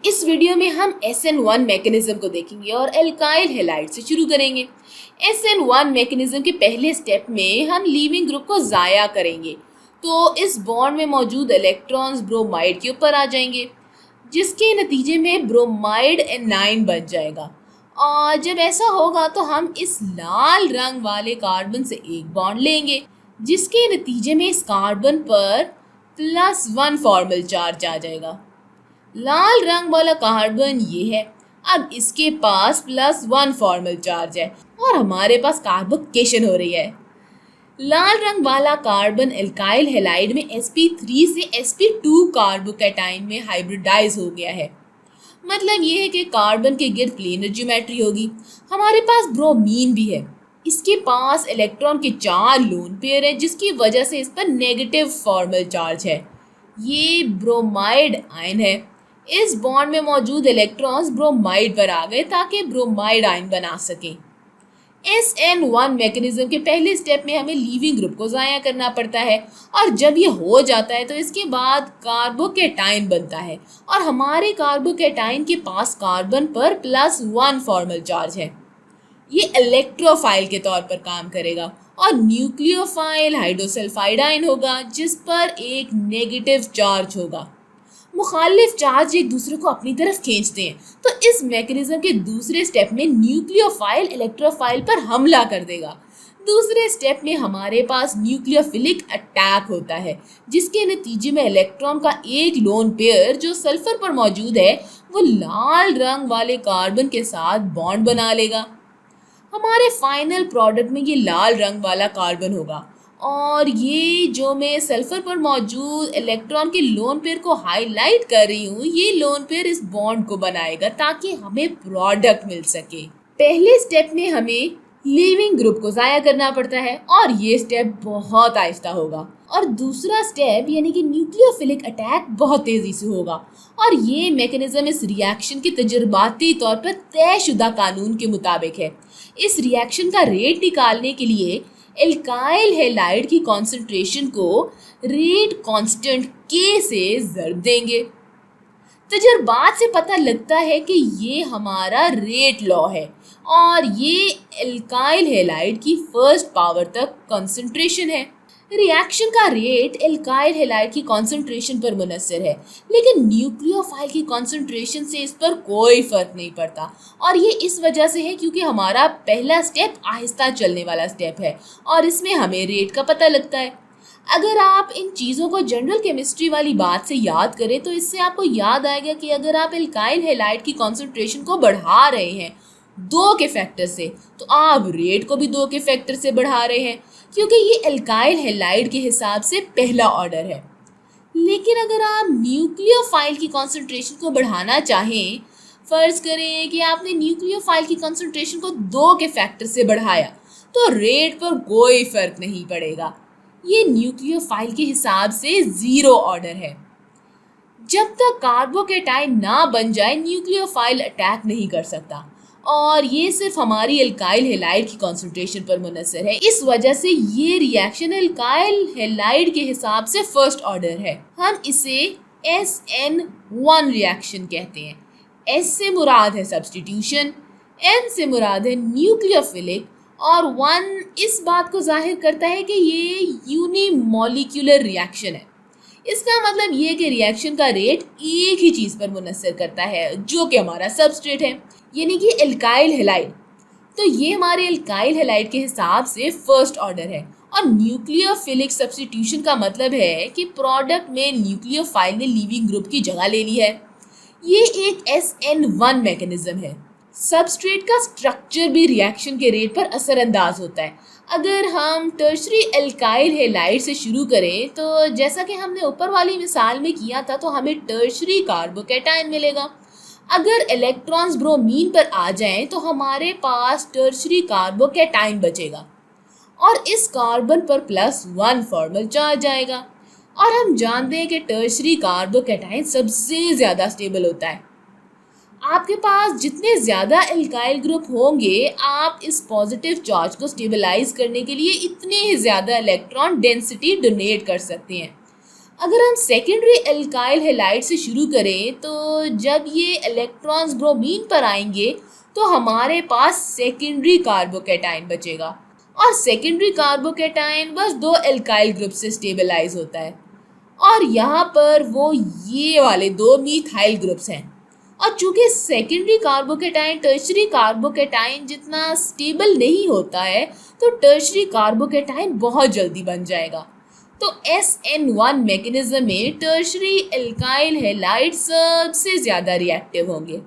इस वीडियो में हम SN1 मैकेनिज्म को देखेंगे और एल्काइल हैलाइड से शुरू करेंगे। SN1 मैकेनिज्म के पहले स्टेप में हम लीविंग ग्रुप को ज़ाया करेंगे, तो इस बॉन्ड में मौजूद इलेक्ट्रॉन्स ब्रोमाइड के ऊपर आ जाएंगे, जिसके नतीजे में ब्रोमाइड एनाइन बन जाएगा। और जब ऐसा होगा तो हम इस लाल रंग वाले कार्बन से एक बॉन्ड लेंगे, जिसके नतीजे में इस कार्बन पर +1 फॉर्मल चार्ज आ जाएगा। लाल रंग वाला कार्बन ये है। अब इसके पास +1 फॉर्मल चार्ज है और हमारे पास कार्बोकेशन हो रही है। लाल रंग वाला कार्बन एल्काइल हैलाइड में sp3 से sp2 कार्बोकैटाइन में हाइब्रिडाइज हो गया है। मतलब ये है कि कार्बन के गिर्द प्लेनर ज्योमेट्री होगी। हमारे पास ब्रोमीन भी है। इसके पास इलेक्ट्रॉन के 4 लोन पेयर है, जिसकी वजह से इस पर नेगेटिव फॉर्मल चार्ज है। ये ब्रोमाइड आयन है। इस बॉन्ड में मौजूद इलेक्ट्रॉन्स ब्रोमाइड पर आ गए ताकि ब्रोमाइड आयन बना सकें। SN1 मैकेनिज्म के पहले स्टेप में हमें लीविंग ग्रुप को ज़ाया करना पड़ता है, और जब ये हो जाता है तो इसके बाद कार्बोकैटाइन बनता है और हमारे कार्बोकैटाइन के पास कार्बन पर +1 फॉर्मल चार्ज है। ये इलेक्ट्रोफाइल के तौर पर काम करेगा और न्यूक्लियोफाइल हाइड्रोसल्फाइड आयन होगा, जिस पर एक नेगेटिव चार्ज होगा। मुखालिफ चार्ज एक दूसरे को अपनी तरफ खींचते हैं, तो इस मैकेनिज्म के दूसरे स्टेप में न्यूक्लियोफाइल इलेक्ट्रोफाइल पर हमला कर देगा। दूसरे स्टेप में हमारे पास न्यूक्लियोफिलिक अटैक होता है, जिसके नतीजे में इलेक्ट्रॉन का एक लोन पेयर जो सल्फर पर मौजूद है वो लाल रंग वाले कार्बन के साथ बॉन्ड बना लेगा। हमारे फाइनल प्रोडक्ट में ये लाल रंग वाला कार्बन होगा, और ये जो मैं सल्फर पर मौजूद इलेक्ट्रॉन के लोन पेयर को हाईलाइट कर रही हूँ, ये लोन पेयर इस बॉन्ड को बनाएगा ताकि हमें प्रोडक्ट मिल सके। पहले स्टेप में हमें लीविंग ग्रुप को ज़ाया करना पड़ता है और ये स्टेप बहुत आहिस्ता होगा, और दूसरा स्टेप यानी कि न्यूक्लियोफिलिक अटैक बहुत तेज़ी से होगा। और ये मैकेनिज्म इस रिएक्शन के तजुर्बाती तौर पर तयशुदा कानून के मुताबिक है। इस रिएक्शन का रेट निकालने के लिए एल्काइल हैलाइड की कॉन्सेंट्रेशन को रेट कांस्टेंट K से ज़र्ब देंगे। तजुर्बात से पता लगता है कि ये हमारा रेट लॉ है, और ये एल्काइल हैलाइड की फर्स्ट पावर तक कॉन्सेंट्रेशन है। रिएक्शन का रेट एल्काइल हैलाइड की कॉन्सेंट्रेशन पर मुनसर है, लेकिन न्यूक्लियोफाइल की कॉन्सेंट्रेशन से इस पर कोई फर्क नहीं पड़ता, और ये इस वजह से है क्योंकि हमारा पहला स्टेप आहिस्ता चलने वाला स्टेप है और इसमें हमें रेट का पता लगता है। अगर आप इन चीज़ों को जनरल केमिस्ट्री वाली बात से याद करें तो इससे आपको याद आएगा कि अगर आप एल्काइल हैलाइड की कॉन्सेंट्रेशन को बढ़ा रहे हैं 2 के फैक्टर से, तो आप रेट को भी 2 के फैक्टर से बढ़ा रहे हैं, क्योंकि ये एल्काइल हैलाइड के हिसाब से पहला ऑर्डर है। लेकिन अगर आप न्यूक्लियोफाइल की कॉन्सेंट्रेशन को बढ़ाना चाहें, फ़र्ज करें कि आपने न्यूक्लियोफाइल की कॉन्सेंट्रेशन को 2 के फैक्टर से बढ़ाया, तो रेट पर कोई फ़र्क नहीं पड़ेगा। ये न्यूक्लियोफाइल के हिसाब से 0 ऑर्डर है। जब तक कार्बोकैटाइन ना बन जाए, न्यूक्लियोफाइल अटैक नहीं कर सकता, और ये सिर्फ हमारी एल्काइल हैलाइड की कॉन्सेंट्रेशन पर मुनसर है। इस वजह से ये रिएक्शन एल्काइल हैलाइड के हिसाब से फर्स्ट ऑर्डर है। हम इसे SN1 रिएक्शन कहते हैं। S से मुराद है सब्स्टिट्यूशन, N से मुराद है न्यूक्लियोफिलिक, और 1 इस बात को जाहिर करता है कि ये यूनिमॉलिक्यूलर रिएक्शन है। इसका मतलब ये कि रिएक्शन का रेट एक ही चीज़ पर मुनसर करता है, जो कि हमारा सबस्ट्रेट है, यानी कि एल्काइल हैलाइड। तो ये हमारे एल्काइल हैलाइड के हिसाब से फर्स्ट ऑर्डर है, और न्यूक्लियोफिलिक सब्स्टिट्यूशन का मतलब है कि प्रोडक्ट में न्यूक्लियोफाइल ने लीविंग ग्रुप की जगह ले ली है। ये एक SN1 मैकेनिज्म है। सबस्ट्रेट का स्ट्रक्चर भी रिएक्शन के रेट पर असरअंदाज होता है। अगर हम टर्शरी एल्काइल हैलाइड से शुरू करें, तो जैसा कि हमने ऊपर वाली मिसाल में किया था, तो हमें टर्शरी कार्बोकैटाइन मिलेगा। अगर इलेक्ट्रॉन्स ब्रोमीन पर आ जाएं, तो हमारे पास टर्शरी कार्बोकैटाइन बचेगा, और इस कार्बन पर +1 फॉर्मल चार्ज आएगा। और हम जानते हैं कि टर्शरी कार्बोकैटाइन सबसे ज़्यादा स्टेबल होता है। आपके पास जितने ज़्यादा एल्काइल ग्रुप होंगे, आप इस पॉजिटिव चार्ज को स्टेबलाइज करने के लिए इतने ही ज़्यादा इलेक्ट्रॉन डेंसिटी डोनेट कर सकते हैं। अगर हम सेकेंडरी एल्काइल हैलाइड से शुरू करें तो जब ये इलेक्ट्रॉन्स ब्रोमीन पर आएंगे तो हमारे पास सेकेंडरी कार्बोकैटायन बचेगा और सेकेंडरी कार्बोकैटायन बस दो एल्काइल ग्रुप से स्टेबलाइज होता है और यहाँ पर वो ये वाले दो मीथाइल ग्रुप्स हैं। और चूंकि सेकेंडरी कार्बोकैटायन टर्शरी कार्बोकैटायन जितना स्टेबल नहीं होता है तो टर्शरी कार्बोकैटायन बहुत जल्दी बन जाएगा। तो SN1 मैकेनिज्म में टर्शरी एल्काइल हैलाइड सबसे ज़्यादा रिएक्टिव होंगे।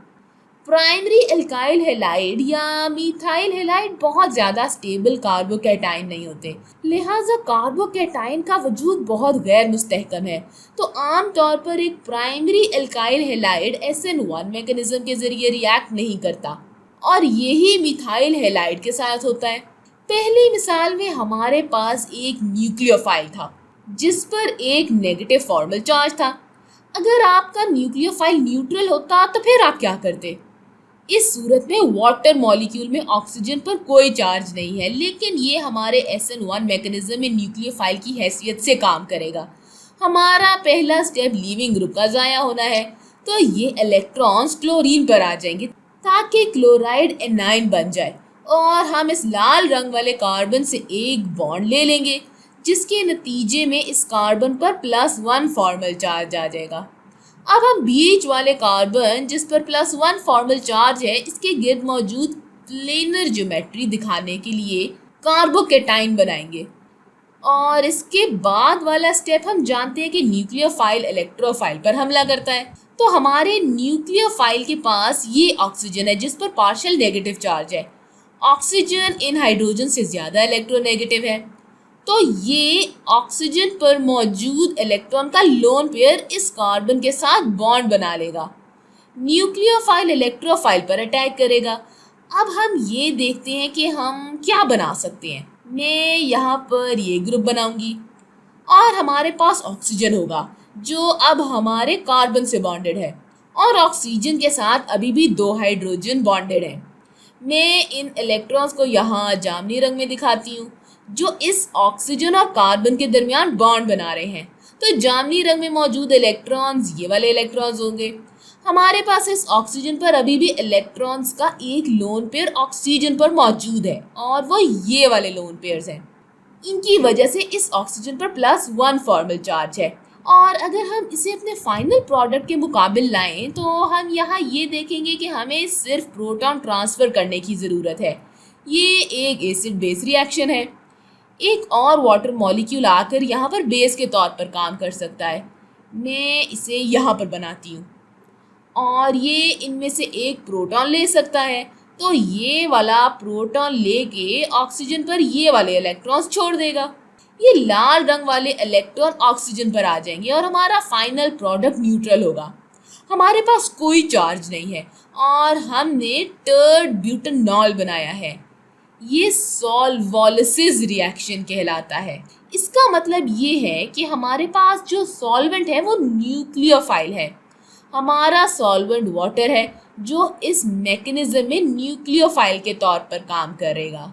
प्राइमरी एल्काइल हैलाइड या मीथाइल हैलाइड बहुत ज़्यादा स्टेबल कार्बोकैटायन नहीं होते, लिहाजा कार्बोकैटायन का वजूद बहुत गैर मुस्तहकम है। तो आमतौर पर एक primary alkyl halide SN1 mechanism के ज़रिए रिएक्ट नहीं करता और यही मीथाइल हैलाइड के साथ होता है। पहली मिसाल में हमारे पास एक न्यूक्लियोफाइल था जिस पर एक नेगेटिव फॉर्मल चार्ज था। अगर आपका न्यूक्लियोफाइल न्यूट्रल होता तो फिर आप क्या करते? इस सूरत में वाटर मॉलिक्यूल में ऑक्सीजन पर कोई चार्ज नहीं है, लेकिन ये हमारे SN1 मैकेनिज्म में न्यूक्लियोफाइल की हैसियत से काम करेगा। हमारा पहला स्टेप लीविंग ग्रुप का ज़ाया होना है, तो ये इलेक्ट्रॉन्स क्लोरीन पर आ जाएंगे ताकि क्लोराइड एनाइन बन जाए और हम इस लाल रंग वाले कार्बन से एक बॉन्ड ले लेंगे जिसके नतीजे में इस कार्बन पर +1 फॉर्मल चार्ज आ जाएगा। अब हम बीच वाले कार्बन जिस पर +1 फॉर्मल चार्ज है इसके गिर्द मौजूद प्लेनर ज्योमेट्री दिखाने के लिए कार्बोकैटायन बनाएंगे और इसके बाद वाला स्टेप हम जानते हैं कि न्यूक्लियोफाइल इलेक्ट्रोफाइल पर हमला करता है। तो हमारे न्यूक्लियोफाइल के पास ये ऑक्सीजन है जिस पर पार्शियल नेगेटिव चार्ज है। ऑक्सीजन इन हाइड्रोजन से ज़्यादा इलेक्ट्रोनेगेटिव है, तो ये ऑक्सीजन पर मौजूद इलेक्ट्रॉन का लोन पेयर इस कार्बन के साथ बॉन्ड बना लेगा, न्यूक्लियोफाइल इलेक्ट्रोफाइल पर अटैक करेगा। अब हम ये देखते हैं कि हम क्या बना सकते हैं। मैं यहाँ पर ये ग्रुप बनाऊंगी और हमारे पास ऑक्सीजन होगा जो अब हमारे कार्बन से बॉन्डेड है और ऑक्सीजन के साथ अभी भी 2 हाइड्रोजन बॉन्डेड हैं। मैं इन इलेक्ट्रॉन्स को यहाँ जामुनी रंग में दिखाती हूँ जो इस ऑक्सीजन और कार्बन के दरमियान बॉन्ड बना रहे हैं। तो जामुनी रंग में मौजूद इलेक्ट्रॉन्स ये वाले इलेक्ट्रॉन्स होंगे। हमारे पास इस ऑक्सीजन पर अभी भी इलेक्ट्रॉन्स का एक लोन पेयर ऑक्सीजन पर मौजूद है और वो ये वाले लोन पेयर्स हैं। इनकी वजह से इस ऑक्सीजन पर +1 फॉर्मल चार्ज है और अगर हम इसे अपने फाइनल प्रोडक्ट के मुकाबिल लाएं तो हम यहाँ ये देखेंगे कि हमें सिर्फ प्रोटॉन ट्रांसफ़र करने की ज़रूरत है। ये एक एसिड बेस रिएक्शन है। एक और वाटर मॉलिक्यूल आकर यहाँ पर बेस के तौर पर काम कर सकता है। मैं इसे यहाँ पर बनाती हूँ और ये इनमें से एक प्रोटॉन ले सकता है, तो ये वाला प्रोटॉन लेके ऑक्सीजन पर ये वाले इलेक्ट्रॉन्स छोड़ देगा। ये लाल रंग वाले इलेक्ट्रॉन ऑक्सीजन पर आ जाएंगे और हमारा फाइनल प्रोडक्ट न्यूट्रल होगा। हमारे पास कोई चार्ज नहीं है और हमने टर्ड ब्यूटेनॉल बनाया है। ये सॉल्वोलिसिस रिएक्शन कहलाता है। इसका मतलब ये है कि हमारे पास जो सॉल्वेंट है वो न्यूक्लियोफाइल है। हमारा सॉल्वेंट वाटर है जो इस मैकेनिज्म में न्यूक्लियोफाइल के तौर पर काम करेगा।